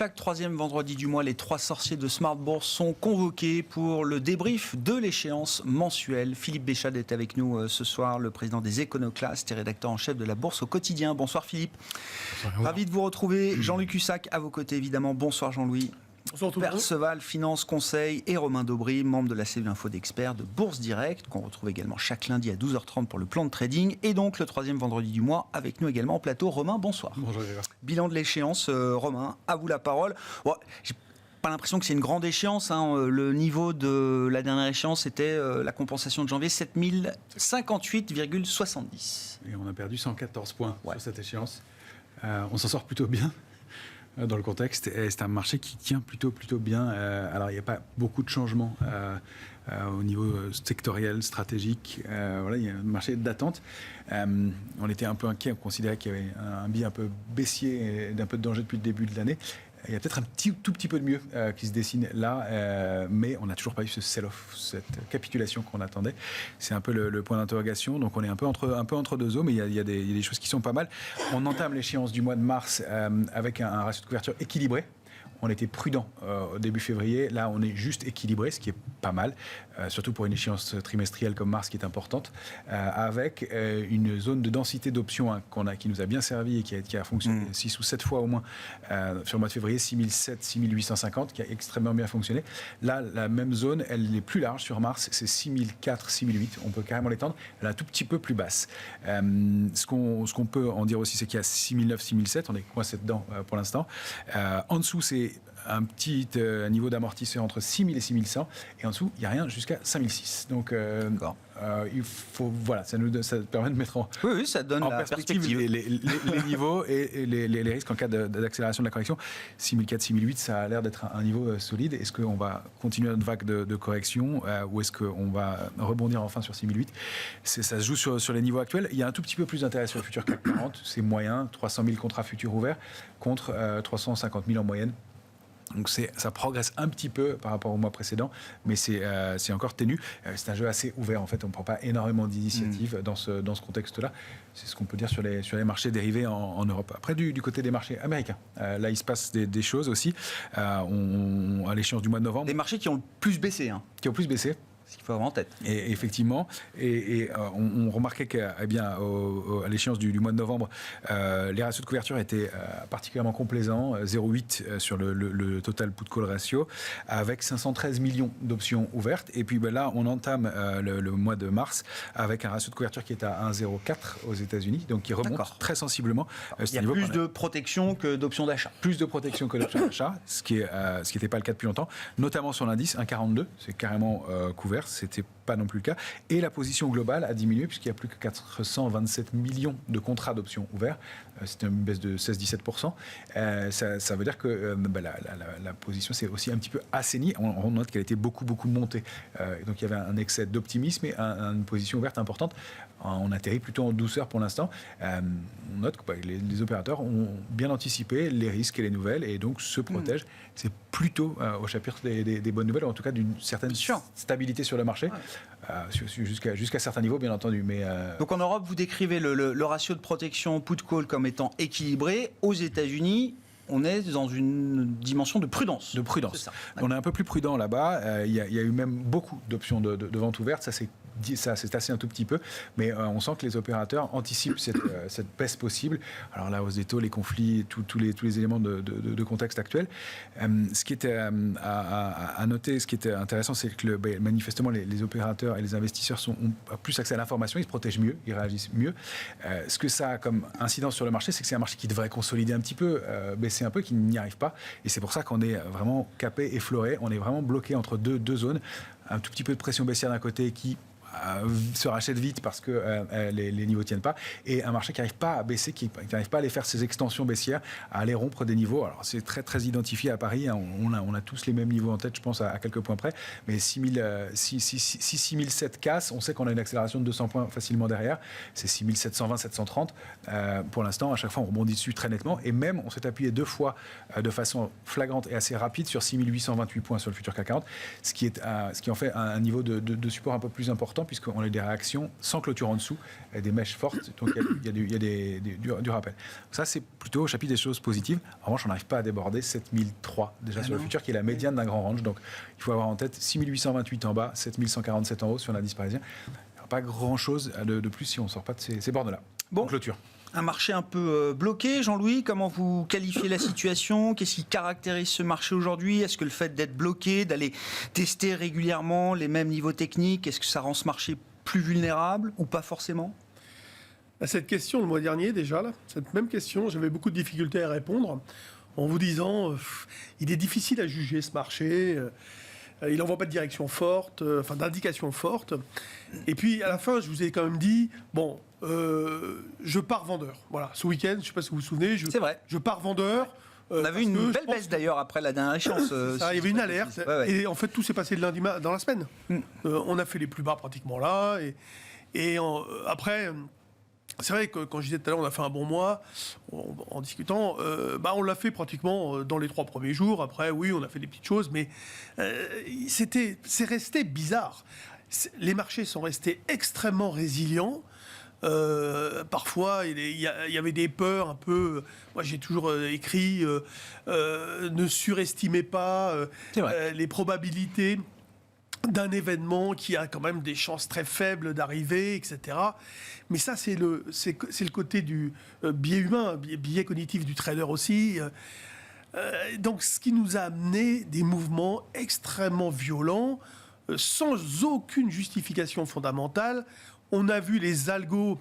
Chaque troisième vendredi du mois, les trois sorciers de Smart Bourse sont convoqués pour le débrief de l'échéance mensuelle. Philippe Béchade est avec nous ce soir, le président des Éconoclastes et rédacteur en chef de la Bourse au quotidien. Bonsoir Philippe. Bonsoir. Ravi de vous retrouver. Jean-Luc Hussac à vos côtés évidemment. Bonsoir Jean-Louis. Bonsoir tout le monde. Perceval, Finance, Conseil et Romain Daubry, membre de la cellule info d'experts de Bourse Direct, qu'on retrouve également chaque lundi à 12h30 pour le plan de trading. Et donc le troisième vendredi du mois, avec nous également au plateau, Romain, bonsoir. Bonjour Grégoire. Bilan de l'échéance, Romain, à vous la parole. Bon, j'ai pas l'impression que c'est une grande échéance. Le niveau de la dernière échéance, c'était la compensation de janvier, 7058,70. Et on a perdu 114 points sur cette échéance. On s'en sort plutôt bien dans le contexte, et c'est un marché qui tient plutôt bien. Alors il n'y a pas beaucoup de changements au niveau sectoriel, stratégique. Voilà, il y a un marché d'attente. On était un peu inquiet, on considérait qu'il y avait un biais un peu baissier et d'un peu de danger depuis le début de l'année. Il y a peut-être un tout petit peu de mieux qui se dessine là, mais on n'a toujours pas eu ce sell-off, cette capitulation qu'on attendait. C'est un peu le point d'interrogation. Donc on est un peu entre deux eaux, mais il y a des choses qui sont pas mal. On entame l'échéance du mois de mars avec un ratio de couverture équilibré. On était prudent au début février. Là, on est juste équilibré, ce qui est pas mal, surtout pour une échéance trimestrielle comme mars qui est importante, avec une zone de densité d'options qui nous a bien servi et qui a fonctionné 6 ou 7 fois au moins sur le mois de février, 6007, 6850, qui a extrêmement bien fonctionné. Là, la même zone, elle est plus large sur mars, c'est 6004, 6008. On peut carrément l'étendre. Elle est un tout petit peu plus basse. Ce qu'on peut en dire aussi, c'est qu'il y a 6009, 6007. On est coincé dedans pour l'instant. En dessous, c'est un petit niveau d'amortisseur entre 6000 et 6100, et en dessous, il n'y a rien jusqu'à 5006. Donc, il faut, voilà, ça permet de mettre ça donne en la perspective les niveaux et les risques en cas d'accélération de la correction. 6004, 6008, ça a l'air d'être un niveau solide. Est-ce qu'on va continuer notre vague de correction ou est-ce qu'on va rebondir enfin sur 6008 ? Ça se joue sur les niveaux actuels. Il y a un tout petit peu plus d'intérêt sur le futur CAC 40. C'est moyen, 300 000 contrats futurs ouverts contre 350 000 en moyenne. Donc ça progresse un petit peu par rapport au mois précédent, mais c'est encore ténu. C'est un jeu assez ouvert en fait. On ne prend pas énormément d'initiatives dans ce contexte-là. C'est ce qu'on peut dire sur les marchés dérivés en Europe. Après, du côté des marchés américains, là il se passe des choses aussi. À l'échéance du mois de novembre. Des marchés qui ont le plus baissé. Qui ont plus baissé. Ce qu'il faut avoir en tête. Et effectivement, on remarquait qu'à l'échéance du mois de novembre, les ratios de couverture étaient particulièrement complaisants, 0,8 sur le total put-call ratio, avec 513 millions d'options ouvertes. Et puis là, on entame le mois de mars avec un ratio de couverture qui est à 1,04 aux États-Unis, donc qui remonte très sensiblement. Il y a plus de protection que d'options d'achat. Plus de protection que d'options d'achat, ce qui n'était pas le cas depuis longtemps, notamment sur l'indice 1,42, c'est carrément couvert. C'était pas non plus le cas. Et la position globale a diminué puisqu'il n'y a plus que 427 millions de contrats d'options ouverts. C'était une baisse de 16-17%. Ça veut dire que la position s'est aussi un petit peu assainie. On note qu'elle était beaucoup montée. Donc il y avait un excès d'optimisme et une position ouverte importante. On atterrit plutôt en douceur pour l'instant. On note que les opérateurs ont bien anticipé les risques et les nouvelles et donc se protègent. C'est plutôt au chapitre des bonnes nouvelles, ou en tout cas d'une certaine stabilité sur le marché, jusqu'à certains niveaux, bien entendu. Mais Donc en Europe, vous décrivez le ratio de protection put-call comme étant équilibré. Aux États-Unis, on est dans une dimension de prudence. On est un peu plus prudent là-bas. Il y a eu même beaucoup d'options de vente ouverte. Ça c'est tassé un tout petit peu, mais on sent que les opérateurs anticipent cette baisse possible. Alors la hausse des taux, les conflits, tous les éléments de contexte actuel. Ce qui était à noter, ce qui était intéressant, c'est que manifestement les opérateurs et les investisseurs ont plus accès à l'information, ils se protègent mieux, ils réagissent mieux. Ce que ça a comme incidence sur le marché, c'est que c'est un marché qui devrait consolider un petit peu, baisser un peu, qui n'y arrive pas. Et c'est pour ça qu'on est vraiment capé, effleuré. On est vraiment bloqué entre deux zones. Un tout petit peu de pression baissière d'un côté qui se rachète vite parce que les niveaux ne tiennent pas, et un marché qui n'arrive pas à baisser, qui n'arrive pas à aller faire ses extensions baissières, à aller rompre des niveaux. Alors c'est très identifié à Paris, hein. On a tous les mêmes niveaux en tête, je pense, à quelques points près, mais si 6007 casse, on sait qu'on a une accélération de 200 points facilement derrière. C'est 6720, 730 pour l'instant. À chaque fois on rebondit dessus très nettement, et même on s'est appuyé 2 fois de façon flagrante et assez rapide sur 6828 points sur le futur CAC 40, ce qui en fait un niveau de support un peu plus important. important puisqu'on a des réactions sans clôture en dessous, et des mèches fortes, donc il y a du rappel. Ça, c'est plutôt au chapitre des choses positives. En revanche, on n'arrive pas à déborder 7003 déjà sur le futur, qui est la médiane d'un grand range. Donc, il faut avoir en tête 6828 en bas, 7147 en haut sur l'indice parisien. Il n'y a pas grand-chose de plus si on ne sort pas de ces bornes-là. Bon. En clôture. Un marché un peu bloqué, Jean-Louis, comment vous qualifiez la situation? Qu'est-ce qui caractérise ce marché aujourd'hui? Est-ce que le fait d'être bloqué, d'aller tester régulièrement les mêmes niveaux techniques, est-ce que ça rend ce marché plus vulnérable ou pas forcément? À cette question, le mois dernier déjà, là, cette même question, j'avais beaucoup de difficultés à répondre en vous disant il est difficile à juger ce marché, il n'envoie pas de direction forte, d'indication forte. Et puis à la fin, je vous ai quand même dit, bon, je pars vendeur. Voilà, ce week-end, je ne sais pas si vous vous souvenez, C'est vrai. je pars vendeur. On a vu une belle baisse d'ailleurs après la dernière échéance. Il y avait une alerte. Ouais. Et en fait, tout s'est passé le lundi dans la semaine. On a fait les plus bas pratiquement là. Après, c'est vrai que quand je disais tout à l'heure, on a fait un bon mois, en discutant, on l'a fait pratiquement dans les 3 premiers jours. Après, oui, on a fait des petites choses, mais c'est resté bizarre. Les marchés sont restés extrêmement résilients. Parfois, il y avait des peurs un peu. Moi, j'ai toujours écrit ne surestimez pas les probabilités d'un événement qui a quand même des chances très faibles d'arriver, etc. Mais ça, c'est le côté du biais humain, biais cognitif du trader aussi. Donc, ce qui nous a amené des mouvements extrêmement violents, sans aucune justification fondamentale. On a vu les algos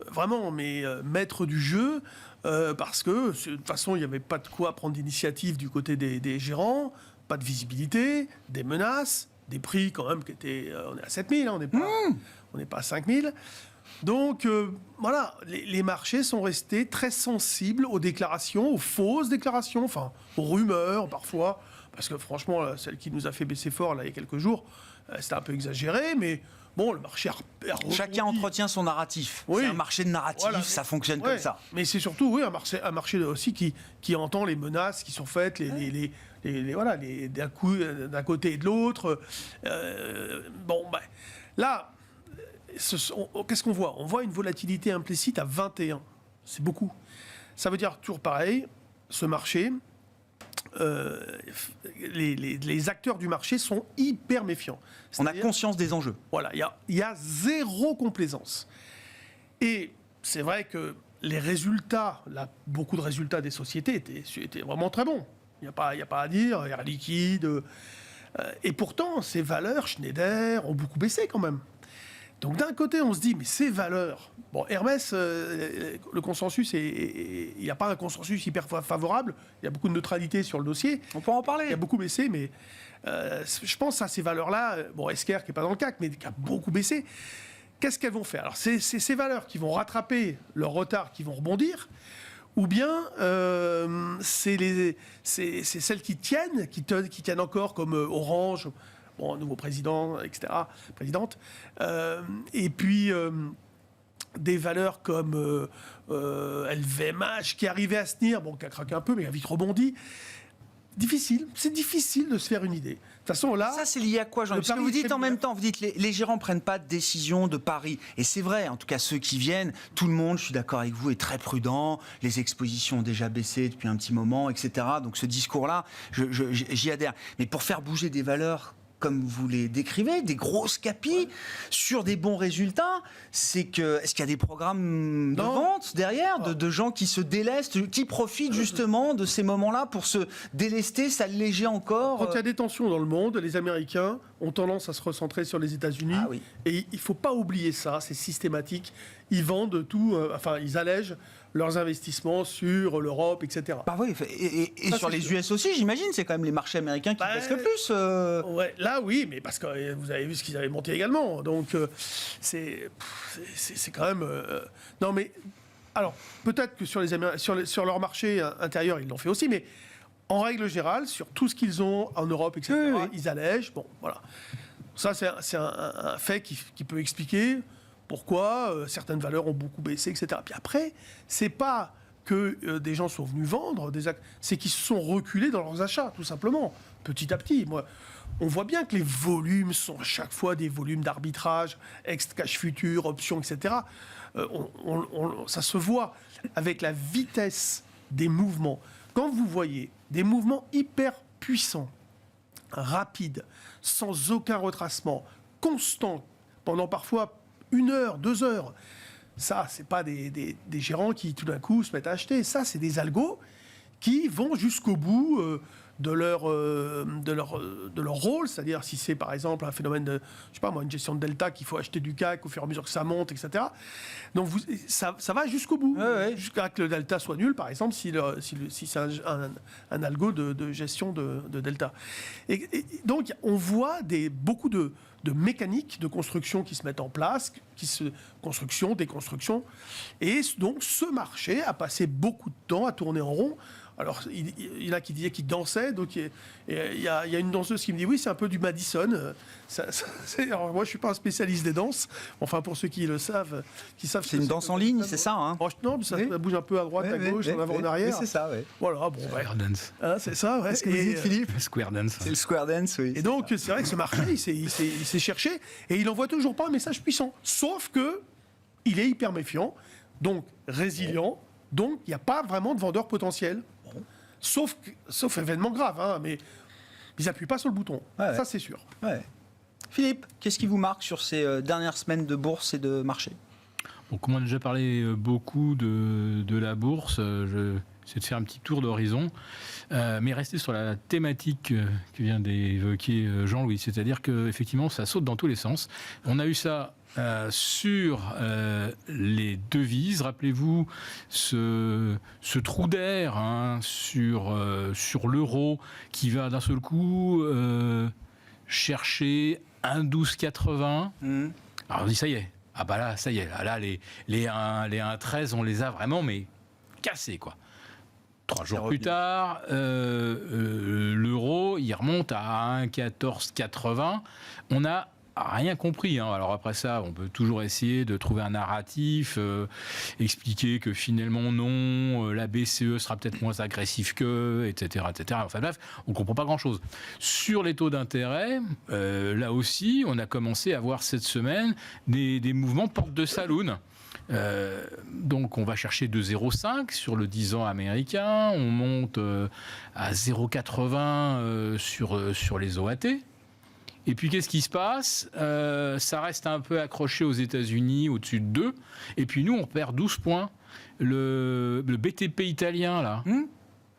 vraiment maîtres du jeu, parce que de toute façon, il n'y avait pas de quoi prendre d'initiative du côté des gérants, pas de visibilité, des menaces, des prix quand même qui étaient... on est à 7000, hein, on n'est pas à 5000. Donc voilà, les marchés sont restés très sensibles aux déclarations, aux fausses déclarations, enfin aux rumeurs parfois, parce que franchement, celle qui nous a fait baisser fort là, il y a quelques jours, c'était un peu exagéré, mais bon, le marché a rebondi. Chacun entretient son narratif. Oui. C'est un marché de narratif, Voilà. ça fonctionne comme ça. Mais c'est surtout un marché aussi qui entend les menaces qui sont faites, d'un côté et de l'autre. Là, qu'est-ce qu'on voit? On voit une volatilité implicite à 21. C'est beaucoup. Ça veut dire toujours pareil, ce marché, les acteurs du marché sont hyper méfiants. On a conscience des enjeux. Voilà, il y a zéro complaisance. Et c'est vrai que les résultats, beaucoup de résultats des sociétés étaient vraiment très bons. Il n'y a pas à dire, Air Liquide. Et pourtant, ces valeurs, Schneider, ont beaucoup baissé quand même. Donc d'un côté, on se dit, mais ces valeurs... Bon, Hermès, le consensus, il n'y a pas un consensus hyper favorable. Il y a beaucoup de neutralité sur le dossier. On peut en parler. Il y a beaucoup baissé, mais je pense à ces valeurs-là. Bon, Esker, qui n'est pas dans le CAC, mais qui a beaucoup baissé. Qu'est-ce qu'elles vont faire? Alors, c'est ces valeurs qui vont rattraper leur retard, qui vont rebondir, ou bien c'est celles qui tiennent encore, comme Orange... Bon, nouveau président, etc., présidente. Et puis, des valeurs comme LVMH, qui arrivait à se tenir, bon, qui a craqué un peu, mais a vite rebondi. C'est difficile de se faire une idée. De toute façon, là... Ça, c'est lié à quoi, Jean-Luc? Parce que vous dites en même temps, vous dites les gérants ne prennent pas de décision de pari. Et c'est vrai, en tout cas, ceux qui viennent, tout le monde, je suis d'accord avec vous, est très prudent. Les expositions ont déjà baissé depuis un petit moment, etc. Donc ce discours-là, j'y adhère. Mais pour faire bouger des valeurs... comme vous les décrivez, des grosses capis sur des bons résultats, est-ce qu'il y a des programmes de vente derrière, de gens qui se délestent, qui profitent justement de ces moments-là pour se délester, s'alléger encore? Quand il y a des tensions dans le monde, les Américains ont tendance à se recentrer sur les États-Unis. Ah oui. Et il ne faut pas oublier ça, c'est systématique. Ils vendent tout, ils allègent leurs investissements sur l'Europe, etc. Bah oui, et ça, sur les US aussi, j'imagine, c'est quand même les marchés américains qui baissent le plus. Ouais, là, oui, mais parce que vous avez vu ce qu'ils avaient monté également. Donc, c'est quand même... Non, mais... Alors, peut-être que sur leur marché intérieur, ils l'ont fait aussi, mais en règle générale, sur tout ce qu'ils ont en Europe, etc., oui. Ils allègent. Bon, voilà. Ça, c'est un fait qui peut expliquer pourquoi certaines valeurs ont beaucoup baissé, etc. Puis après, c'est pas que des gens sont venus vendre, c'est qu'ils se sont reculés dans leurs achats, tout simplement. petit à petit. On voit bien que les volumes sont à chaque fois des volumes d'arbitrage, ex-cash futur, options, etc. Ça se voit avec la vitesse des mouvements. Quand vous voyez des mouvements hyper puissants, rapides, sans aucun retracement, constants, pendant parfois 1 heure, 2 heures, ça, c'est pas des gérants qui tout d'un coup se mettent à acheter. Ça, c'est des algos qui vont jusqu'au bout de leur rôle, c'est-à-dire si c'est par exemple un phénomène de, je sais pas moi, une gestion de delta qu'il faut acheter du CAC au fur et à mesure que ça monte, etc. Donc ça va jusqu'au bout, jusqu'à que le delta soit nul, par exemple, si c'est un algo de gestion de delta. Et donc on voit beaucoup de mécaniques de construction qui se mettent en place, construction, déconstruction, et donc ce marché a passé beaucoup de temps à tourner en rond. Alors, il y en a qui disaient qu'il dansait, donc il y a une danseuse qui me dit oui, c'est un peu du Madison. Alors, moi, je ne suis pas un spécialiste des danses, enfin, pour ceux qui le savent, c'est une danse en ligne, c'est ça, hein? Non, ça bouge un peu à droite, à gauche, en avant, en arrière. C'est ça, oui. Voilà, bon, Square dance. Hein, c'est ça, ouais. Qu'est-ce que vous dites, Philippe? Square dance. C'est le square dance, oui. Et donc, c'est vrai que ce marché, il s'est cherché, et il n'envoie toujours pas un message puissant. Sauf que il est hyper méfiant, donc résilient, donc il n'y a pas vraiment de vendeur potentiel. Sauf événement grave, hein, mais ils n'appuient pas sur le bouton. Ouais, ça, c'est sûr. Ouais. Philippe, qu'est-ce qui vous marque sur ces dernières semaines de bourse et de marché? Bon, comme on a déjà parlé beaucoup de la bourse, c'est de faire un petit tour d'horizon, mais rester sur la thématique que vient d'évoquer Jean-Louis, c'est-à-dire qu'effectivement, ça saute dans tous les sens. On a eu ça sur les devises. Rappelez-vous ce trou d'air sur l'euro qui va d'un seul coup chercher 1,1280. Alors on dit ça y est. Ah bah là, ça y est. Là, les 1,13, on les a vraiment mais cassés, quoi. 3 jours plus tard, l'euro, il remonte à 1,1480. On n'a rien compris. Alors après ça, on peut toujours essayer de trouver un narratif, expliquer que finalement non, la BCE sera peut-être moins agressive qu'eux, etc., etc. Enfin bref, on ne comprend pas grand-chose. Sur les taux d'intérêt, là aussi, on a commencé à voir cette semaine des mouvements porte de saloon. Donc on va chercher 2,05 sur le 10 ans américain, on monte à 0,80 sur les OAT. Et puis qu'est-ce qui se passe? Ça reste un peu accroché aux États-Unis, au-dessus de 2. Et puis nous, on perd 12 points. Le BTP italien, là,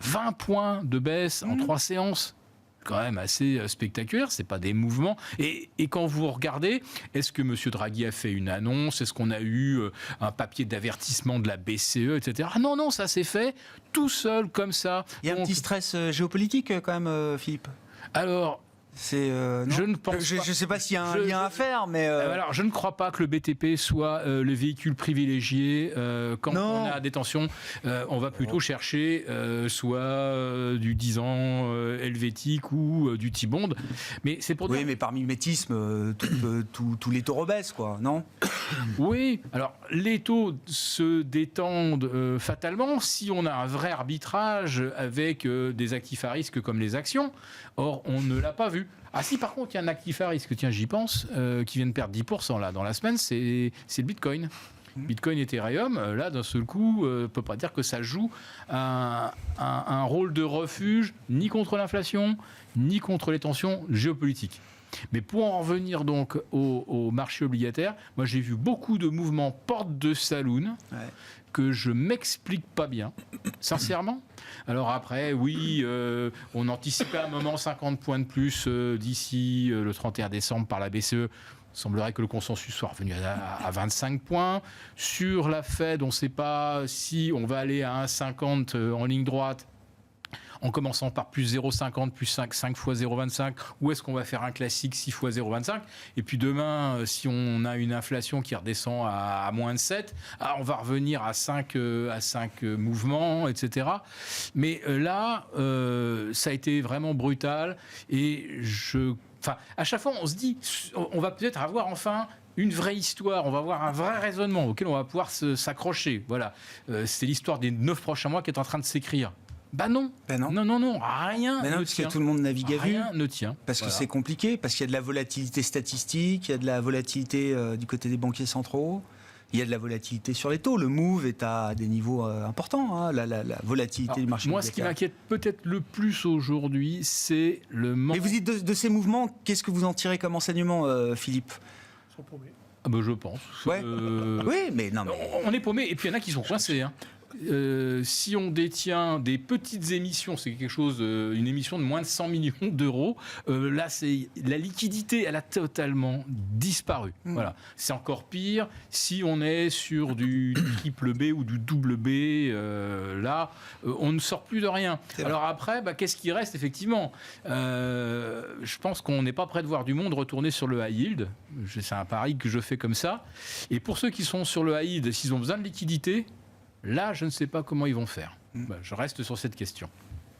20 points de baisse en 3 séances. Quand même assez spectaculaire, c'est pas des mouvements. Et quand vous regardez, est-ce que M. Draghi a fait une annonce? Est-ce qu'on a eu un papier d'avertissement de la BCE, etc. Ah non, ça s'est fait tout seul, comme ça. Il y a un petit stress géopolitique quand même, Philippe? Alors... je ne pense pas. Je ne sais pas s'il y a un lien à faire, mais... Alors, je ne crois pas que le BTP soit le véhicule privilégié. Quand on a des tensions, on va plutôt chercher soit du 10 ans helvétique ou du T-bond. Mais c'est pour dire... Oui, mais par mimétisme, tous les taux rebaissent, quoi, non? Oui, alors les taux se détendent fatalement si on a un vrai arbitrage avec des actifs à risque comme les actions. Or, on ne l'a pas vu. Ah si, par contre, il y a un actif à risque, tiens, j'y pense, qui vient de perdre 10% là, dans la semaine, c'est le Bitcoin. Bitcoin et Ethereum, là, d'un seul coup, on ne peut pas dire que ça joue un rôle de refuge, ni contre l'inflation, ni contre les tensions géopolitiques. Mais pour en revenir donc au marché obligataire, moi j'ai vu beaucoup de mouvements porte de saloon que je m'explique pas bien, sincèrement. Alors après, oui, on anticipait à un moment 50 points de plus d'ici le 31 décembre par la BCE. Il semblerait que le consensus soit revenu à 25 points. Sur la Fed, on ne sait pas si on va aller à 1,50 en ligne droite, en commençant par plus 0,50, plus 5 fois 0,25, ou est-ce qu'on va faire un classique 6 fois 0,25? Et puis demain, si on a une inflation qui redescend à moins de 7, on va revenir à 5 mouvements, etc. Mais là, ça a été vraiment brutal. Et à chaque fois, on se dit, on va peut-être avoir enfin une vraie histoire, on va avoir un vrai raisonnement auquel on va pouvoir s'accrocher. Voilà. C'est l'histoire des 9 prochains mois qui est en train de s'écrire. Bah non. Ben non. Non, rien Mais non, ne parce que tient. tout le monde navigue à vue. Rien ne tient. Parce que Voilà. c'est compliqué, parce qu'il y a de la volatilité statistique, il y a de la volatilité du côté des banquiers centraux, il y a de la volatilité sur les taux. Le move est à des niveaux importants, hein, la volatilité Alors, du marché. moi, ce qui obligataire. m'inquiète peut-être le plus aujourd'hui, c'est le manque. Mais vous dites de ces mouvements, qu'est-ce que vous en tirez comme enseignement, Philippe? Ils sont paumés. Ah bah, je pense. Ouais. Oui, mais non, mais... On est paumé, et puis il y en a qui sont coincés. Hein. Si on détient des petites émissions, c'est quelque chose, une émission de moins de 100 millions d'euros, là, c'est la liquidité, elle a totalement disparu. Voilà. C'est encore pire si on est sur du triple B ou du double B. Là, on ne sort plus de rien. Alors après, qu'est-ce qui reste effectivement Je pense qu'on n'est pas prêt de voir du monde retourner sur le high yield. C'est un pari que je fais comme ça. Et pour ceux qui sont sur le high yield, s'ils ont besoin de liquidité, là, je ne sais pas comment ils vont faire. Je reste sur cette question.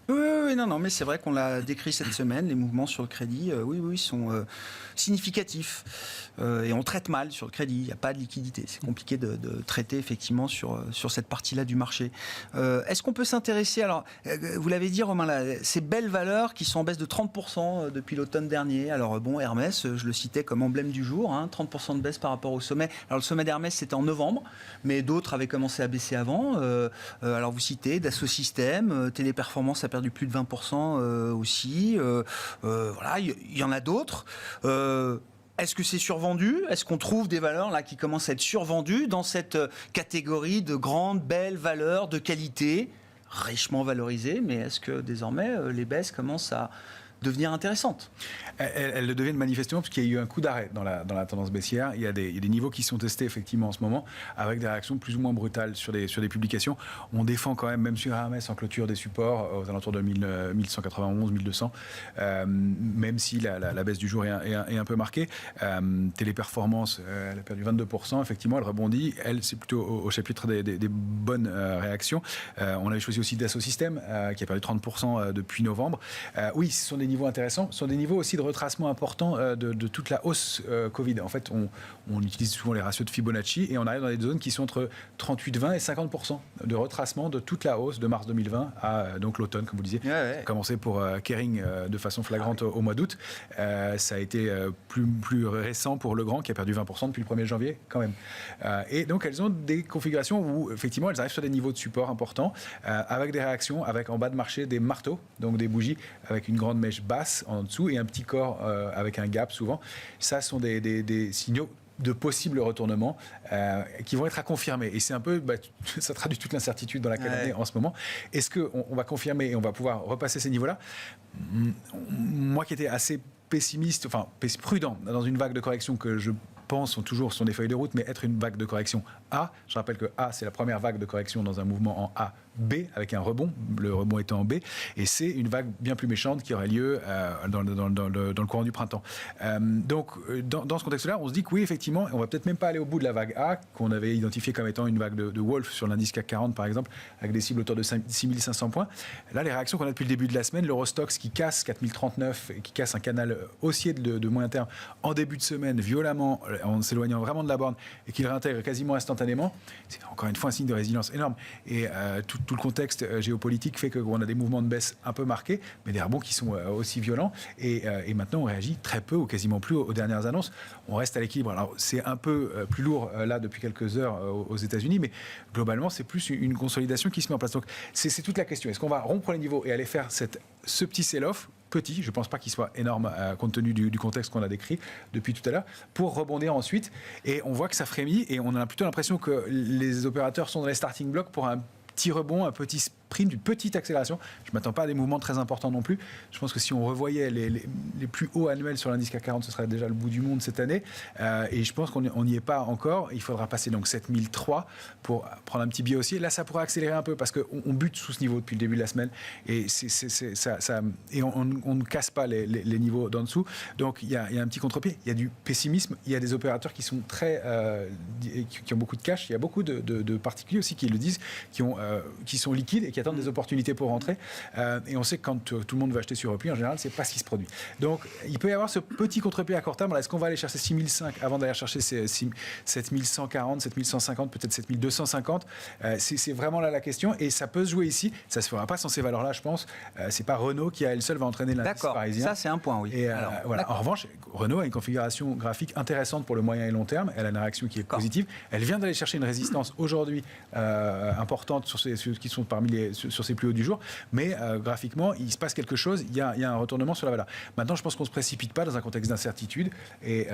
Oui, non, mais c'est vrai qu'on l'a décrit cette semaine, les mouvements sur le crédit, oui, sont significatifs. Et on traite mal sur le crédit, il n'y a pas de liquidité. C'est compliqué de traiter effectivement sur cette partie-là du marché. Est-ce qu'on peut s'intéresser, alors, vous l'avez dit Romain, là, ces belles valeurs qui sont en baisse de 30% depuis l'automne dernier. Alors bon, Hermès, je le citais comme emblème du jour, 30% de baisse par rapport au sommet. Alors le sommet d'Hermès, c'était en novembre, mais d'autres avaient commencé à baisser avant. Alors vous citez Dassault Systèmes, Téléperformance a perdu plus de 20% aussi. Voilà, il y en a d'autres. Est-ce que c'est survendu? Est-ce qu'on trouve des valeurs là qui commencent à être survendues dans cette catégorie de grandes, belles valeurs de qualité, richement valorisées? Mais est-ce que désormais les baisses commencent à devenir intéressantes? Elles le deviennent manifestement parce qu'il y a eu un coup d'arrêt dans la tendance baissière. Il y a des niveaux qui sont testés effectivement en ce moment avec des réactions plus ou moins brutales sur des publications. On défend quand même sur Hermès en clôture des supports aux alentours de 1191, 1200, même si la baisse du jour est un peu marquée. Téléperformance, elle a perdu 22%. Effectivement, elle rebondit. Elle, c'est plutôt au chapitre des bonnes réactions. On avait choisi aussi Dassault Systèmes qui a perdu 30% depuis novembre. Oui, ce sont des niveaux intéressants. Ce sont des niveaux aussi de retracement important de toute la hausse Covid. En fait, on utilise souvent les ratios de Fibonacci et on arrive dans des zones qui sont entre 38-20 et 50% de retracement de toute la hausse de mars 2020 à donc l'automne, comme vous disiez. Ça a commencé pour Kering de façon flagrante au mois d'août. Ça a été plus récent pour Legrand qui a perdu 20% depuis le 1er janvier quand même. Et donc elles ont des configurations où effectivement elles arrivent sur des niveaux de support importants avec des réactions, avec en bas de marché des marteaux, donc des bougies avec une grande mèche basse en dessous et un petit corps avec un gap souvent. Ça sont des signaux de possibles retournements qui vont être à confirmer. Et c'est un peu, ça traduit toute l'incertitude dans laquelle on est en ce moment. Est-ce qu'on va confirmer et on va pouvoir repasser ces niveaux-là? Moi qui étais assez pessimiste, enfin prudent dans une vague de correction que je pense sont des feuilles de route, mais être une vague de correction A, je rappelle que A, c'est la première vague de correction dans un mouvement en A, B, avec un rebond, le rebond étant en B, et c'est une vague bien plus méchante qui aurait lieu dans le courant du printemps. Donc, dans ce contexte-là, on se dit que oui, effectivement, on va peut-être même pas aller au bout de la vague A, qu'on avait identifiée comme étant une vague de Wolf sur l'indice CAC 40, par exemple, avec des cibles autour de 6500 points. Là, les réactions qu'on a depuis le début de la semaine, l'Eurostoxx qui casse 4039 et qui casse un canal haussier de moyen terme en début de semaine, violemment, en s'éloignant vraiment de la borne, et qui le réintègre quasiment instantanément, c'est encore une fois un signe de résilience énorme. Et tout le contexte géopolitique fait qu'on a des mouvements de baisse un peu marqués, mais des rebonds qui sont aussi violents. Et maintenant, on réagit très peu ou quasiment plus aux dernières annonces. On reste à l'équilibre. Alors, c'est un peu plus lourd là depuis quelques heures aux États-Unis, mais globalement, c'est plus une consolidation qui se met en place. Donc, c'est toute la question. Est-ce qu'on va rompre les niveaux et aller faire ce petit sell-off petit, je ne pense pas qu'il soit énorme compte tenu du contexte qu'on a décrit depuis tout à l'heure, pour rebondir ensuite. Et on voit que ça frémit et on a plutôt l'impression que les opérateurs sont dans les starting blocks pour un petit rebond, un petit sprint, une petite accélération. Je ne m'attends pas à des mouvements très importants non plus. Je pense que si on revoyait les plus hauts annuels sur l'indice CAC 40, ce serait déjà le bout du monde cette année. Et je pense qu'on n'y est pas encore. Il faudra passer donc 7003 pour prendre un petit biais haussier. Là, ça pourrait accélérer un peu parce qu'on bute sous ce niveau depuis le début de la semaine. Et, on ne casse pas les niveaux d'en dessous. Donc, il y a un petit contre-pied. Il y a du pessimisme. Il y a des opérateurs qui sont qui ont beaucoup de cash. Il y a beaucoup de particuliers aussi qui le disent, qui sont liquides et qui attendent des opportunités pour rentrer. Et on sait que quand tout le monde veut acheter sur repli, en général, c'est pas ce qui se produit. Donc, il peut y avoir ce petit contre-pied à court terme. Alors, est-ce qu'on va aller chercher 6005 avant d'aller chercher ces 7140, 7150, peut-être 7250 c'est vraiment là la question. Et ça peut se jouer ici. Ça se fera pas sans ces valeurs-là, je pense. C'est pas Renault qui, à elle seule, va entraîner l'indice parisien. Ça, c'est un point, oui. Et voilà. En revanche, Renault a une configuration graphique intéressante pour le moyen et long terme. Elle a une réaction qui est positive. Elle vient d'aller chercher une résistance aujourd'hui importante sur qui sont sur ses plus hauts du jour. Mais graphiquement, il se passe quelque chose. Il y a un retournement sur la valeur. Maintenant, je pense qu'on ne se précipite pas dans un contexte d'incertitude et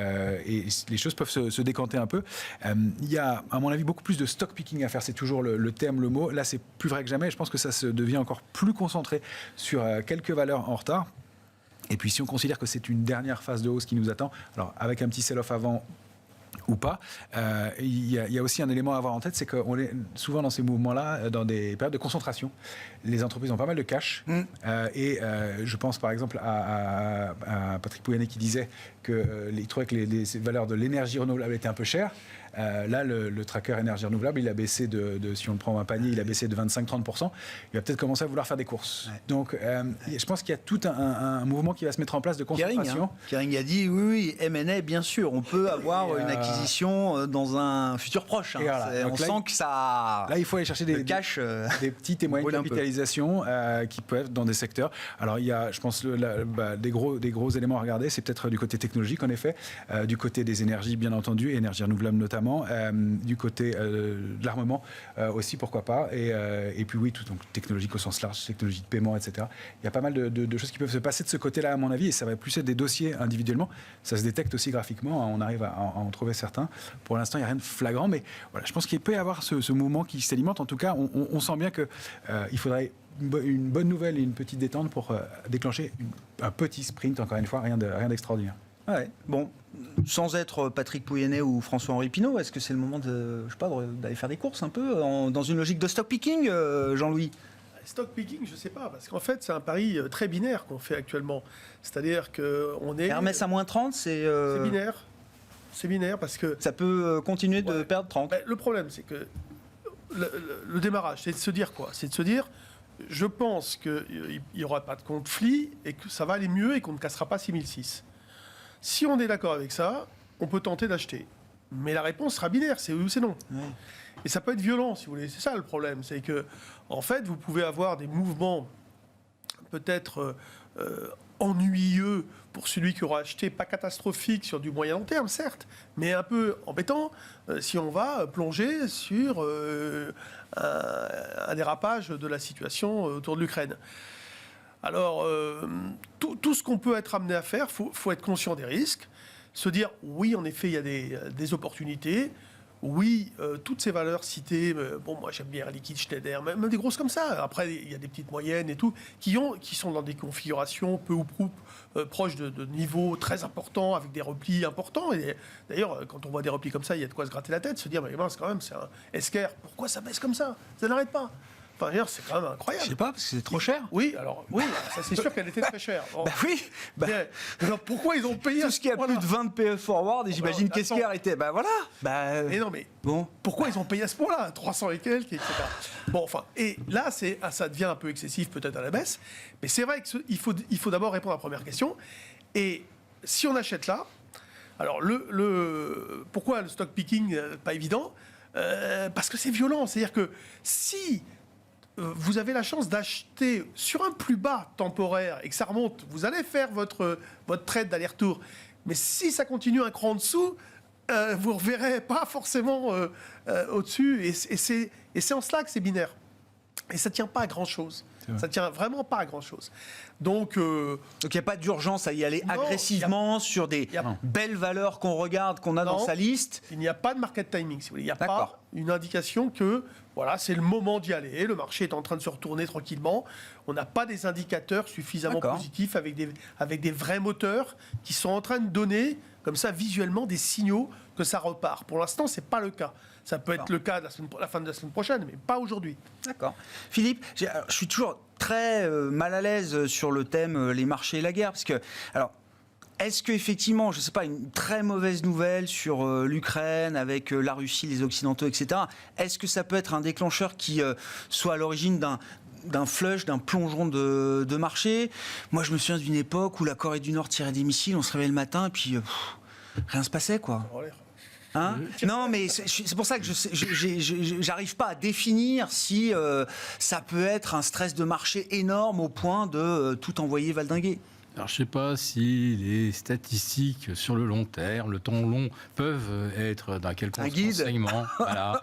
les choses peuvent se décanter un peu. Il y a, à mon avis, beaucoup plus de stock picking à faire. C'est toujours le terme, le mot. Là, c'est plus vrai que jamais. Je pense que ça se devient encore plus concentré sur quelques valeurs en retard. Et puis, si on considère que c'est une dernière phase de hausse qui nous attend, alors avec un petit sell-off avant ou pas, il y a aussi un élément à avoir en tête, c'est qu'on est souvent dans ces mouvements-là, dans des périodes de concentration. Les entreprises ont pas mal de cash. Et je pense par exemple à Patrick Pouyanné qui disait qu'il trouvait que les valeurs de l'énergie renouvelable étaient un peu chères. Là, le tracker énergie renouvelable, il a baissé si on le prend un panier, il a baissé de 25-30%. Il va peut-être commencer à vouloir faire des courses. Ouais. Donc, je pense qu'il y a tout un mouvement qui va se mettre en place de concentration. Kering a dit oui, M&A, bien sûr, on peut avoir une acquisition dans un futur proche. Voilà. On sent que ça. Là, il faut aller chercher des petites et moyennes capitalisations qui peuvent être dans des secteurs. Alors, il y a, je pense, des gros éléments à regarder. C'est peut-être du côté technologique, en effet, du côté des énergies, bien entendu, énergie renouvelable notamment. Du côté de l'armement aussi, pourquoi pas, et puis oui, donc technologique au sens large, technologie de paiement, etc. Il y a pas mal de choses qui peuvent se passer de ce côté-là, à mon avis, et ça va plus être des dossiers individuellement. Ça se détecte aussi graphiquement, on arrive à en trouver certains. Pour l'instant, il n'y a rien de flagrant, mais voilà, je pense qu'il peut y avoir ce mouvement qui s'alimente. En tout cas, on sent bien qu'il faudrait une bonne nouvelle et une petite détente pour déclencher un petit sprint, encore une fois, rien d'extraordinaire. Ouais. Bon, sans être Patrick Pouyanné ou François-Henri Pinault, est-ce que c'est le moment d'aller faire des courses un peu dans une logique de stock picking, Jean-Louis ? Stock picking, je ne sais pas, parce qu'en fait, c'est un pari très binaire qu'on fait actuellement. C'est-à-dire qu'on est... Hermès à moins 30, c'est binaire. C'est binaire parce que... Ça peut continuer de perdre 30. Le problème, c'est que le démarrage, c'est de se dire quoi ? C'est de se dire, je pense qu'il n'y aura pas de conflit et que ça va aller mieux et qu'on ne cassera pas 6006. Si on est d'accord avec ça, on peut tenter d'acheter. Mais la réponse sera binaire, c'est oui ou c'est non. Ouais. Et ça peut être violent, si vous voulez. C'est ça le problème. C'est que, en fait, vous pouvez avoir des mouvements peut-être ennuyeux pour celui qui aura acheté, pas catastrophique sur du moyen long terme, certes, mais un peu embêtant si on va plonger sur un dérapage de la situation autour de l'Ukraine. Alors, tout ce qu'on peut être amené à faire, faut être conscient des risques, se dire, oui, en effet, il y a des opportunités, oui, toutes ces valeurs citées, moi j'aime bien Air Liquide, Schneider, même des grosses comme ça, après il y a des petites moyennes et tout, qui sont dans des configurations peu ou prou proches de niveaux très importants, avec des replis importants, et d'ailleurs, quand on voit des replis comme ça, il y a de quoi se gratter la tête, se dire, mais mince, quand même, c'est un SKR, pourquoi ça baisse comme ça ? Ça n'arrête pas. Enfin, c'est quand même incroyable. Je sais pas, parce que c'est trop cher. Oui, ça c'est sûr qu'elle était très chère. Bon. Alors pourquoi ils ont payé tout ce qui a plus de 20 de PE forward, et j'imagine qu'Esquerre était. Mais non, mais bon, pourquoi ils ont payé à ce point-là 300 et quelques, etc. Bon, enfin, et là, ça devient un peu excessif peut-être à la baisse, mais c'est vrai qu'il faut d'abord répondre à la première question. Et si on achète là, alors pourquoi le stock picking pas évident ? Parce que c'est violent, c'est-à-dire que si vous avez la chance d'acheter sur un plus bas temporaire et que ça remonte, vous allez faire votre trade d'aller-retour. Mais si ça continue un cran en dessous, vous ne reverrez pas forcément au-dessus. Et c'est en cela que c'est binaire. Et ça ne tient pas à grand-chose. Ça ne tient vraiment pas à grand-chose. Donc il n'y a pas d'urgence à y aller agressivement sur des belles valeurs qu'on regarde, qu'on a dans sa liste. Il n'y a pas de market timing, si vous voulez. Il n'y a pas une indication que c'est le moment d'y aller. Le marché est en train de se retourner tranquillement. On n'a pas des indicateurs suffisamment positifs avec des vrais moteurs qui sont en train de donner, comme ça, visuellement, des signaux que ça repart. Pour l'instant, ce n'est pas le cas. Ça peut être le cas la fin de la semaine prochaine, mais pas aujourd'hui. D'accord. Philippe, je suis toujours très mal à l'aise sur le thème les marchés et la guerre, parce que, alors, est-ce qu'effectivement, je ne sais pas, une très mauvaise nouvelle sur l'Ukraine avec la Russie, les Occidentaux, etc., est-ce que ça peut être un déclencheur qui soit à l'origine d'un flush, d'un plongeon de marché. Moi, je me souviens d'une époque où la Corée du Nord tirait des missiles, on se réveillait le matin et puis rien se passait, quoi. Hein? Non, mais c'est pour ça que j'arrive pas à définir si ça peut être un stress de marché énorme au point de tout envoyer valdinguer. Alors, je ne sais pas si les statistiques sur le long terme, le temps long, peuvent être d'un quelconque renseignement. Voilà.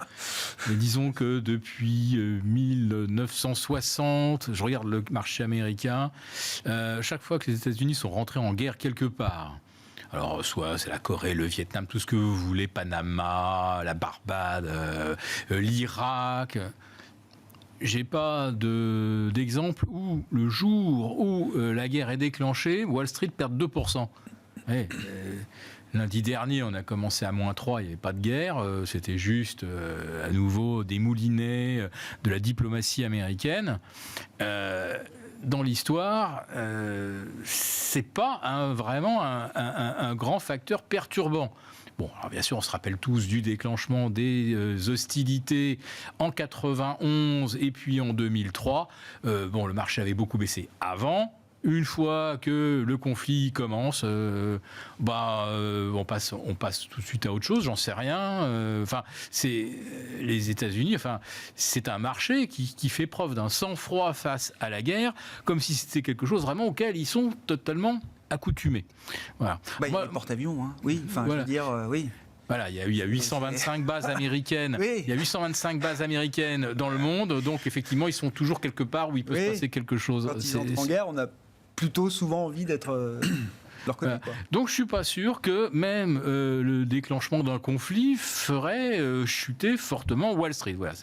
Mais disons que depuis 1960, je regarde le marché américain, chaque fois que les États-Unis sont rentrés en guerre quelque part, alors, soit c'est la Corée, le Vietnam, tout ce que vous voulez, Panama, la Barbade, l'Irak. J'ai pas d'exemple où le jour où la guerre est déclenchée, Wall Street perd 2%. Ouais, lundi dernier, on a commencé à -3, il n'y avait pas de guerre, c'était juste à nouveau des moulinets de la diplomatie américaine. Dans l'histoire, c'est pas vraiment un grand facteur perturbant. Bon, alors bien sûr, on se rappelle tous du déclenchement des hostilités en 91 et puis en 2003. Le marché avait beaucoup baissé avant. Une fois que le conflit commence, on passe tout de suite à autre chose. J'en sais rien. C'est les États-Unis. C'est un marché qui fait preuve d'un sang-froid face à la guerre, comme si c'était quelque chose vraiment auquel ils sont totalement accoutumés. Voilà. Il y a les porte-avions, hein. Oui. Voilà. Je veux dire, oui. Voilà, il y a 825 bases américaines. Oui. Il y a 825 bases américaines dans le monde, donc effectivement, ils sont toujours quelque part où il peut se passer quelque chose. Quand ils entrent en guerre, on a plutôt souvent envie d'être leur côté. Donc je suis pas sûr que même le déclenchement d'un conflit ferait chuter fortement Wall Street. Voilà,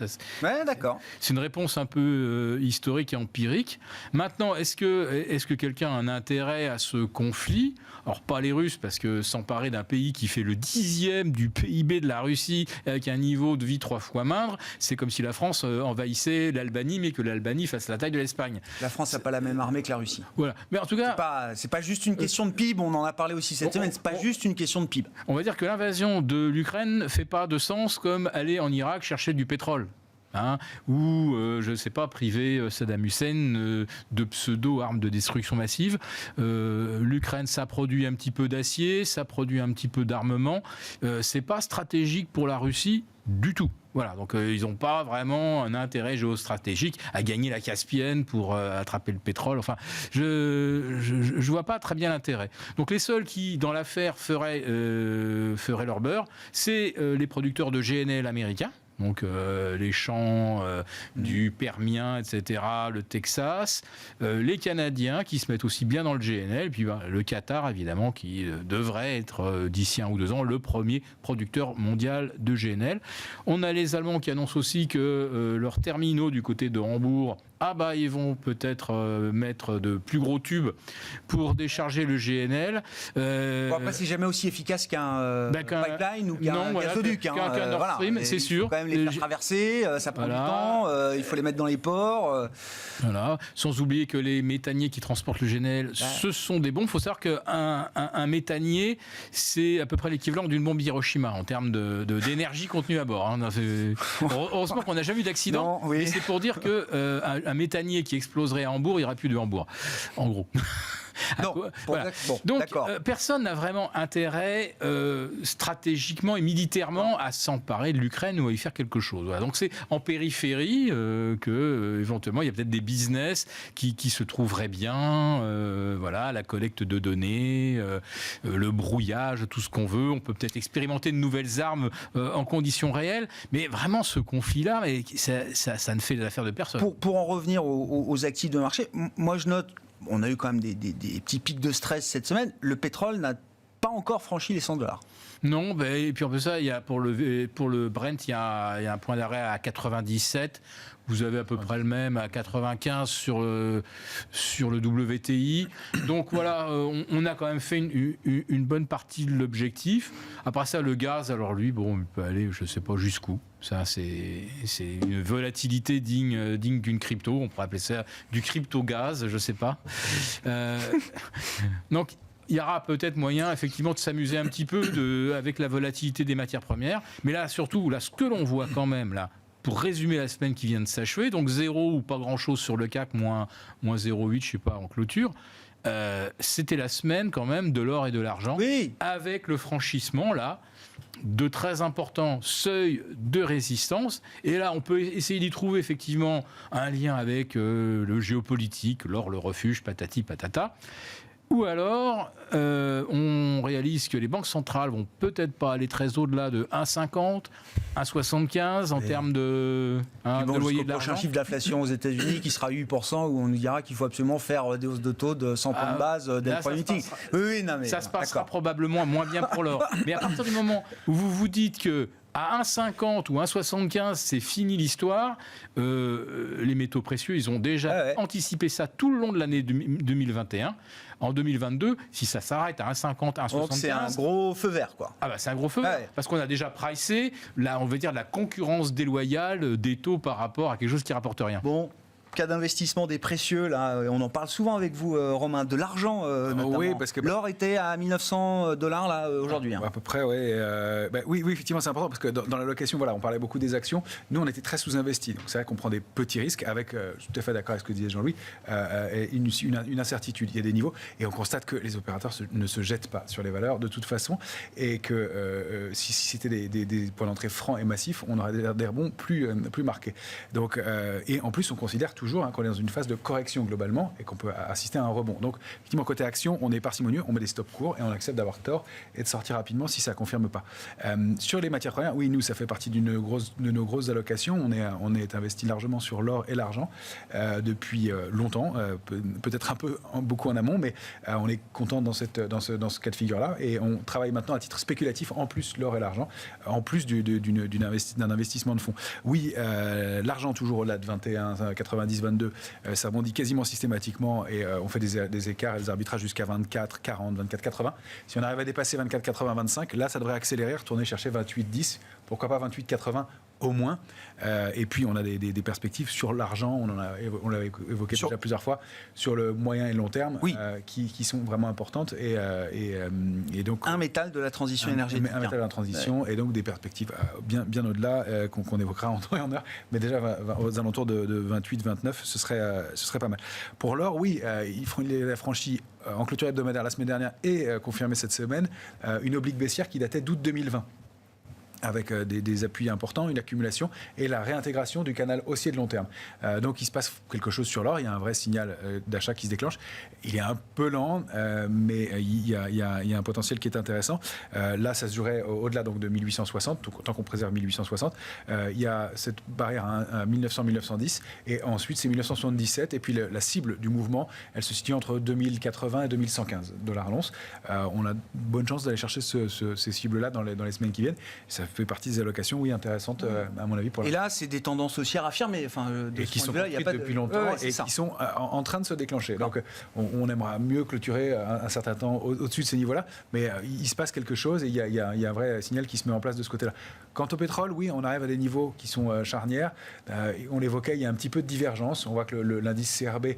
d'accord. C'est une réponse un peu historique et empirique. Maintenant, est-ce que quelqu'un a un intérêt à ce conflit ? Alors pas les Russes, parce que s'emparer d'un pays qui fait le 10e du PIB de la Russie avec un niveau de vie 3 fois moindre, c'est comme si la France envahissait l'Albanie, mais que l'Albanie fasse la taille de l'Espagne. La France n'a pas la même armée que la Russie. Voilà. Mais en tout cas, c'est pas juste une question de PIB. On en a parlé aussi cette semaine. C'est pas juste une question de PIB. On va dire que l'invasion de l'Ukraine fait pas de sens comme aller en Irak chercher du pétrole. Ou, je ne sais pas, priver Saddam Hussein de pseudo-armes de destruction massive. L'Ukraine, ça produit un petit peu d'acier, ça produit un petit peu d'armement. C'est pas stratégique pour la Russie du tout. Voilà, donc ils n'ont pas vraiment un intérêt géostratégique à gagner la Caspienne pour attraper le pétrole. Enfin, je vois pas très bien l'intérêt. Donc les seuls qui, dans l'affaire, feraient leur beurre, c'est les producteurs de GNL américains. Donc les champs du Permien, etc., le Texas, les Canadiens qui se mettent aussi bien dans le GNL, puis le Qatar, évidemment, qui devrait être, d'ici 1 ou 2 ans, le premier producteur mondial de GNL. On a les Allemands qui annoncent aussi que leurs terminaux du côté de Hambourg, ils vont peut-être mettre de plus gros tubes pour décharger le GNL. Après, c'est jamais aussi efficace qu'un pipeline ou qu'un gazoduc. Qu'un Nord Stream, c'est sûr. Il faut quand même les faire traverser, ça prend du temps, il faut les mettre dans les ports. Voilà. Sans oublier que les méthaniers qui transportent le GNL, ce sont des bombes. Il faut savoir qu'un méthanier, c'est à peu près l'équivalent d'une bombe Hiroshima en termes d'énergie contenue à bord. Heureusement qu'on n'a jamais eu d'accident. Mais c'est pour dire qu'un méthanier qui exploserait à Hambourg, il n'y aura plus de Hambourg, en gros. Donc, personne n'a vraiment intérêt stratégiquement et militairement à s'emparer de l'Ukraine ou à y faire quelque chose. Voilà. Donc c'est en périphérie que éventuellement il y a peut-être des business qui se trouveraient bien. La collecte de données, le brouillage, tout ce qu'on veut. On peut peut-être expérimenter de nouvelles armes en conditions réelles. Mais vraiment ce conflit-là, ça ne fait l'affaire de personne. Pour en revenir aux actifs de marché, moi je note. On a eu quand même des petits pics de stress cette semaine. Le pétrole n'a pas encore franchi les $100. Non, et puis en plus ça, il y a pour le Brent, il y a un point d'arrêt à 97. Vous avez à peu près le même à 95 sur le WTI. Donc voilà, on a quand même fait une bonne partie de l'objectif. Après ça, le gaz, alors lui, il peut aller, je ne sais pas jusqu'où. Ça, c'est une volatilité digne d'une crypto. On pourrait appeler ça du crypto-gaz, je ne sais pas. Donc, il y aura peut-être moyen, effectivement, de s'amuser un petit peu avec la volatilité des matières premières. Mais là, surtout, ce que l'on voit quand même, là, pour résumer la semaine qui vient de s'achever, donc 0 ou pas grand-chose sur le CAC, moins 0,8, je sais pas, en clôture. C'était la semaine quand même de l'or et de l'argent, avec le franchissement là de très importants seuils de résistance. Et là, on peut essayer d'y trouver effectivement un lien avec le géopolitique, l'or, le refuge, patati patata. Ou alors, on réalise que les banques centrales vont peut-être pas aller très au-delà de 1,50, 1,75 en termes de loyer de l'argent. Prochain chiffre d'inflation aux États-Unis qui sera 8%, où on nous dira qu'il faut absolument faire des hausses de taux de 100 points de base dès le premier meeting. Ça se passera probablement moins bien pour l'or. Mais à partir du moment où vous vous dites que à 1,50 ou 1,75, c'est fini l'histoire. Les métaux précieux, ils ont déjà anticipé ça tout le long de l'année 2021. En 2022, si ça s'arrête à 1,50, 1,75... Donc c'est un gros feu vert, quoi. Ah bah c'est un gros feu vert, parce qu'on a déjà pricé, là, on veut dire, la concurrence déloyale des taux par rapport à quelque chose qui rapporte rien. Bon. Cas d'investissement des précieux, là, on en parle souvent avec vous, Romain, de l'argent notamment. Oui, parce que l'or était à $1 $900 là aujourd'hui. À peu près, oui. Oui, effectivement, c'est important parce que dans l'allocation, voilà, on parlait beaucoup des actions. Nous, on était très sous-investis. Donc c'est vrai qu'on prend des petits risques avec, je suis tout à fait d'accord avec ce que disait Jean-Louis, une incertitude. Il y a des niveaux et on constate que les opérateurs ne se jettent pas sur les valeurs de toute façon et que si c'était des points d'entrée francs et massifs, on aurait des rebonds plus marqués. Donc, et en plus, on considère toujours qu'on est dans une phase de correction globalement et qu'on peut assister à un rebond. Donc, effectivement, côté action, on est parcimonieux, on met des stops courts et on accepte d'avoir tort et de sortir rapidement si ça ne confirme pas. Sur les matières premières, oui, nous, ça fait partie de nos grosses allocations. On est investi largement sur l'or et l'argent depuis longtemps, peut-être beaucoup en amont, mais on est content dans ce cas de figure-là et on travaille maintenant à titre spéculatif, en plus l'or et l'argent, en plus d'un investissement de fonds. Oui, l'argent toujours au-delà de 21, 90, 22, ça bondit quasiment systématiquement et on fait des écarts et des arbitrages jusqu'à 24, 40, 24, 80. Si on arrive à dépasser 24, 80, 25, là ça devrait accélérer, retourner chercher 28, 10, pourquoi pas 28, 80 au moins. Et puis on a des perspectives sur l'argent, on l'a évoqué déjà plusieurs fois, sur le moyen et long terme, qui sont vraiment importantes. Et donc, un métal de la transition énergétique. Un métal de la transition, et donc des perspectives bien au-delà, qu'on évoquera en temps et en heure, mais déjà aux alentours de 28, 29, ce serait pas mal. Pour l'or, oui, il a franchi en clôture hebdomadaire la semaine dernière et confirmé cette semaine une oblique baissière qui datait d'août 2020. Avec des appuis importants, une accumulation et la réintégration du canal haussier de long terme. Donc il se passe quelque chose sur l'or, il y a un vrai signal d'achat qui se déclenche. Il est un peu lent, mais il y a un potentiel qui est intéressant. Là, ça se jouerait au-delà donc, de 1860, tant qu'on préserve 1860. Il y a cette barrière à 1900-1910, et ensuite c'est 1977, et puis la cible du mouvement, elle se situe entre 2080 et 2115 $ l'once. On a bonne chance d'aller chercher ces cibles-là dans les semaines qui viennent. Ça fait partie des allocations, oui, intéressantes, à mon avis. Et là, c'est des tendances haussières affirmées. Et qui sont construites depuis longtemps et qui sont en train de se déclencher. Donc, on aimerait mieux clôturer un certain temps au-dessus de ces niveaux-là, mais il se passe quelque chose et il y a un vrai signal qui se met en place de ce côté-là. Quant au pétrole, oui, on arrive à des niveaux qui sont charnières. On l'évoquait, il y a un petit peu de divergence. On voit que l'indice CRB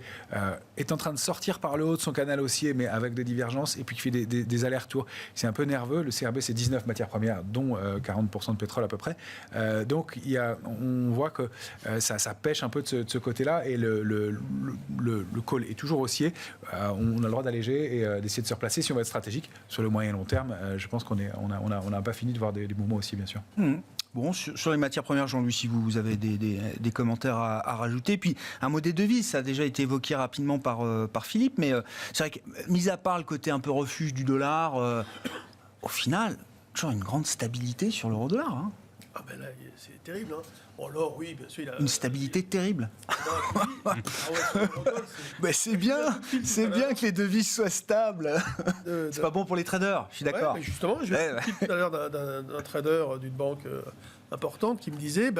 est en train de sortir par le haut de son canal haussier, mais avec des divergences, et puis qui fait des allers-retours. C'est un peu nerveux. Le CRB, c'est 19 matières premières, dont 40% de pétrole à peu près. Donc, on voit que ça pêche un peu de ce côté-là, et le call est toujours haussier. On a le droit d'alléger et d'essayer de se replacer si on va être stratégique. Sur le moyen et long terme, je pense qu'on n'a pas fini de voir des mouvements haussiers, bien sûr. Bon, sur les matières premières, Jean-Louis, si vous avez des commentaires à rajouter. Puis un mot des devises, ça a déjà été évoqué rapidement par Philippe, mais c'est vrai que, mis à part le côté un peu refuge du dollar, au final, toujours une grande stabilité sur l'euro-dollar. Hein. Ah ben là, c'est terrible. Hein. Bon, l'or, oui, bien sûr, il a... Une stabilité terrible. C'est bien que les devises soient stables. C'est pas bon pour les traders, je suis d'accord. Ouais, justement, je tout à l'heure d'un trader d'une banque importante qui me disait,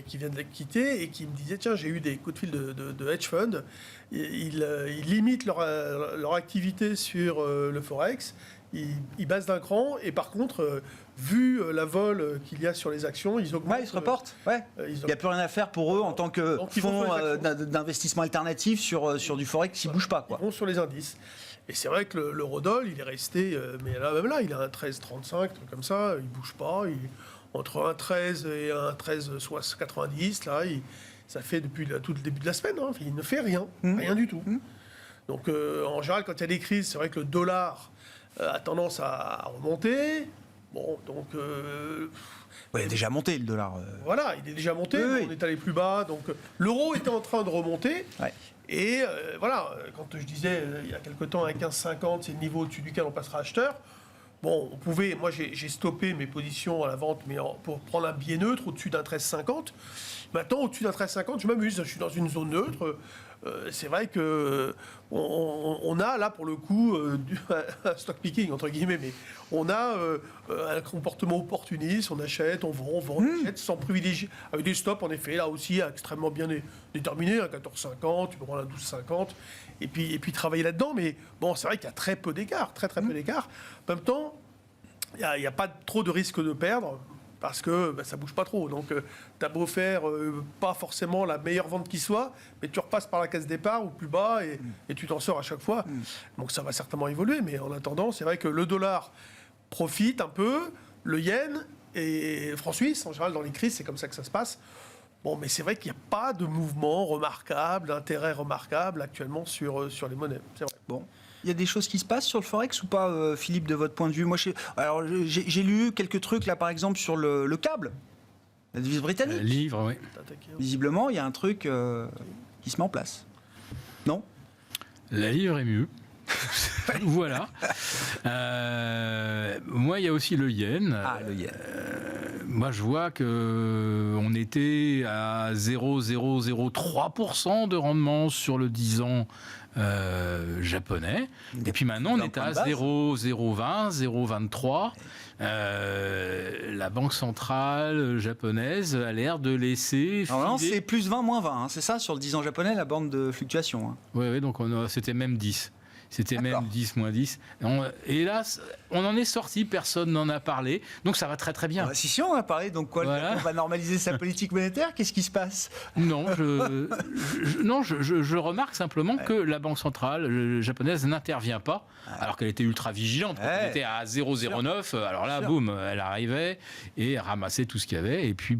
qui vient de la quitter, et qui me disait, tiens, j'ai eu des coups de fil de hedge fund. Ils limitent leur activité sur le Forex. Ils baissent d'un cran, et par contre, vu la vol qu'il y a sur les actions, ils augmentent. Ouais, ils se reportent. Ouais. Il n'y a plus rien à faire pour eux en tant que fonds d'investissement alternatif sur du Forex qui ne bouge pas. Quoi. Ils vont sur les indices. Et c'est vrai que l'eurodoll, il est resté, mais même là, il a un 13,35, truc comme ça, il bouge pas. Entre un 13 et un 13,90, là, ça fait depuis tout le début de la semaine, hein, il ne fait rien, rien du tout. Donc en général, quand il y a des crises, c'est vrai que le dollar a tendance à remonter. Bon, donc... il a déjà monté le dollar. Voilà, il est déjà monté, on est allé plus bas. Donc l'euro était en train de remonter. Ouais. Et voilà, quand je disais il y a quelque temps un 15,50, c'est le niveau au-dessus duquel on passera acheteur. Bon, moi j'ai stoppé mes positions à la vente, mais pour prendre un billet neutre au-dessus d'un 13,50. Maintenant, au-dessus d'un 13,50, je m'amuse, je suis dans une zone neutre. C'est vrai que on a là pour le coup un stock picking entre guillemets, mais on a un comportement opportuniste, on achète, on vend, on achète sans privilégier, avec des stops en effet là aussi extrêmement bien déterminés, un 14,50, tu peux prendre un 12,50 et puis travailler là-dedans, mais bon c'est vrai qu'il y a très peu d'écart, très peu d'écart. En même temps, il n'y a pas trop de risque de perdre. Parce que ça bouge pas trop. Donc, tu as beau faire pas forcément la meilleure vente qui soit, mais tu repasses par la case départ ou plus bas et tu t'en sors à chaque fois. Donc, ça va certainement évoluer. Mais en attendant, c'est vrai que le dollar profite un peu, le yen et le franc suisse, en général, dans les crises, c'est comme ça que ça se passe. Bon, mais c'est vrai qu'il n'y a pas de mouvement remarquable, d'intérêt remarquable actuellement sur les monnaies. C'est vrai. Bon. Il y a des choses qui se passent sur le Forex ou pas, Philippe, de votre point de vue? Moi, j'ai lu quelques trucs, là, par exemple, sur le câble, la devise britannique. Livre, oui. Visiblement, il y a un truc qui se met en place. Non? La livre est mieux. Voilà. Moi, il y a aussi le yen. Ah, le yen. Moi, je vois qu'on était à 0,003% de rendement sur le 10 ans japonais. Et puis maintenant, on est à 0,020, 0,23. La banque centrale japonaise a l'air de laisser filer... Alors là, c'est plus 20, moins 20. Hein, c'est ça, sur le 10 ans japonais, la bande de fluctuation. Hein. Oui, donc c'était même 10. C'était même 10, moins 10. Et là, on en est sorti, personne n'en a parlé. Donc ça va très très bien. Si on a parlé, donc quoi, voilà. On va normaliser sa politique monétaire? Qu'est-ce qui se passe? Non, je remarque simplement que la Banque centrale japonaise n'intervient pas, alors qu'elle était ultra vigilante. Quand elle était à 0,09, alors là, boum, elle arrivait et ramassait tout ce qu'il y avait. Et puis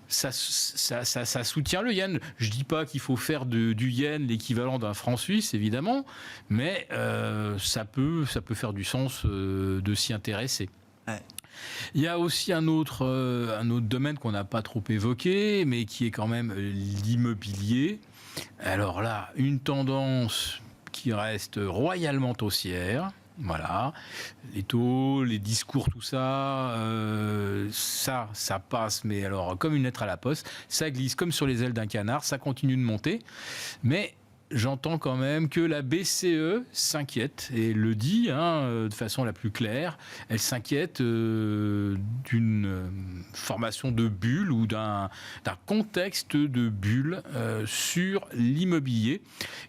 ça soutient le yen. Je dis pas qu'il faut faire du yen l'équivalent d'un franc suisse, évidemment, mais ça peut faire du sens de s'y intéresser. Ouais. Il y a aussi un autre domaine qu'on n'a pas trop évoqué, mais qui est quand même l'immobilier. Alors là, une tendance qui reste royalement haussière. Voilà, les taux, les discours, tout ça, ça passe, mais alors comme une lettre à la poste, ça glisse comme sur les ailes d'un canard, ça continue de monter, mais j'entends quand même que la BCE s'inquiète, et le dit de façon la plus claire, elle s'inquiète d'une formation de bulle ou d'un contexte de bulle sur l'immobilier.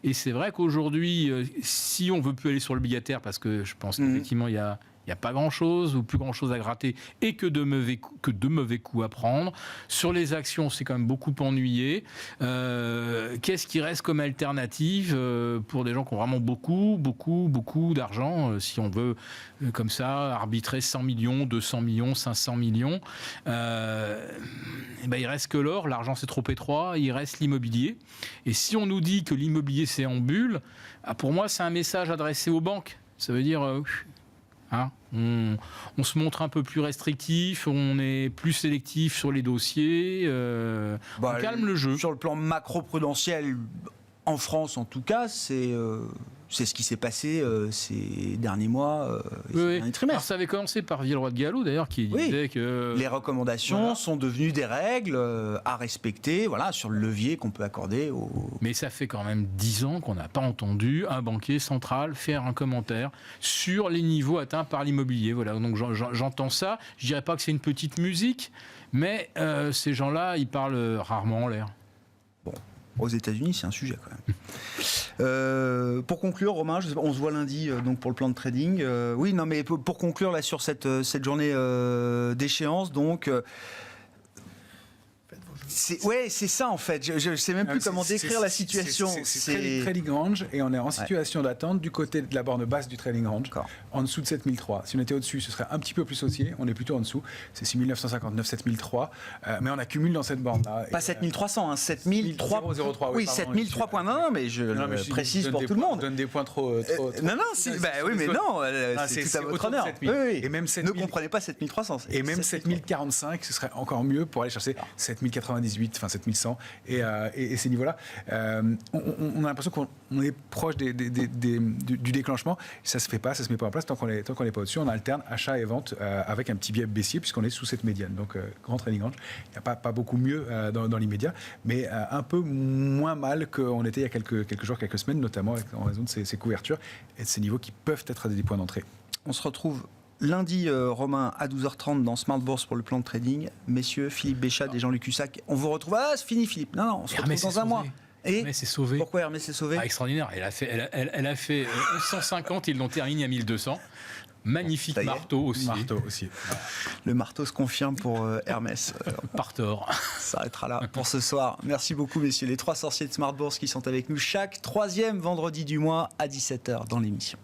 Et c'est vrai qu'aujourd'hui, si on veut plus aller sur l'obligataire, parce que je pense qu'effectivement, il y a pas grand-chose ou plus grand-chose à gratter et que de mauvais coups à prendre. Sur les actions, c'est quand même beaucoup ennuyé. Qu'est-ce qui reste comme alternative pour des gens qui ont vraiment beaucoup d'argent, si on veut comme ça arbitrer 100 millions, 200 millions, 500 millions il reste que l'or, l'argent c'est trop étroit, il reste l'immobilier. Et si on nous dit que l'immobilier c'est en bulle, pour moi c'est un message adressé aux banques. Ça veut dire... on se montre un peu plus restrictif, on est plus sélectif sur les dossiers, on calme le jeu. Sur le plan macro-prudentiel, en France en tout cas, c'est ce qui s'est passé ces derniers mois, ces derniers trimestres. Alors, ça avait commencé par Villeroy de Galhau d'ailleurs, qui disait que... Les recommandations sont devenues des règles à respecter, sur le levier qu'on peut accorder aux... Mais ça fait quand même 10 ans qu'on n'a pas entendu un banquier central faire un commentaire sur les niveaux atteints par l'immobilier. Voilà, donc j'entends ça. Je dirais pas que c'est une petite musique, mais ces gens-là, ils parlent rarement en l'air. Bon. Aux États-Unis, c'est un sujet quand même. Pour conclure, Romain, on se voit lundi donc pour le plan de trading. Mais pour conclure là sur cette journée d'échéance, donc c'est ça en fait. Je ne sais même plus comment décrire la situation. C'est trading range et on est en situation d'attente du côté de la borne basse du trading range, en dessous de 7003. Si on était au-dessus, ce serait un petit peu plus haussier. On est plutôt en dessous. C'est 6959, 7003. Mais on accumule dans cette borne-là. Pas 7300, hein, 7003. Oui, 7003 points. Non, mais je le précise pour tout le monde. Je donne des points trop. Non, oui, mais non, c'est tout à votre honneur. Et même ne comprenez pas 7300. Et même 7045, ce serait encore mieux pour aller chercher 7098, enfin 7100 et ces niveaux-là. On a l'impression qu'on est proche du déclenchement. Ça se fait pas, ça se met pas en place tant qu'on n'est pas au-dessus. On alterne achat et vente avec un petit biais baissier puisqu'on est sous cette médiane. Donc grand trading range. Il n'y a pas beaucoup mieux dans l'immédiat, mais un peu moins mal qu'on était il y a quelques jours, quelques semaines, notamment en raison de ces couvertures et de ces niveaux qui peuvent être des points d'entrée. On se retrouve lundi, Romain, à 12h30 dans Smart Bourse pour le plan de trading. Messieurs, Philippe Béchat et Jean-Luc Cussac, on vous retrouve. Ah, c'est fini, Philippe. Non, on se retrouve dans un mois. Et Hermès est sauvé. Pourquoi Hermès s'est sauvé? Extraordinaire. Elle a fait 1150, ils l'ont terminé à 1200. Magnifique marteau aussi. Le marteau se confirme pour Hermès. Par tort. Ça s'arrêtera là pour ce soir. Merci beaucoup, messieurs. Les 3 sorciers de Smart Bourse qui sont avec nous chaque 3e vendredi du mois à 17h dans l'émission.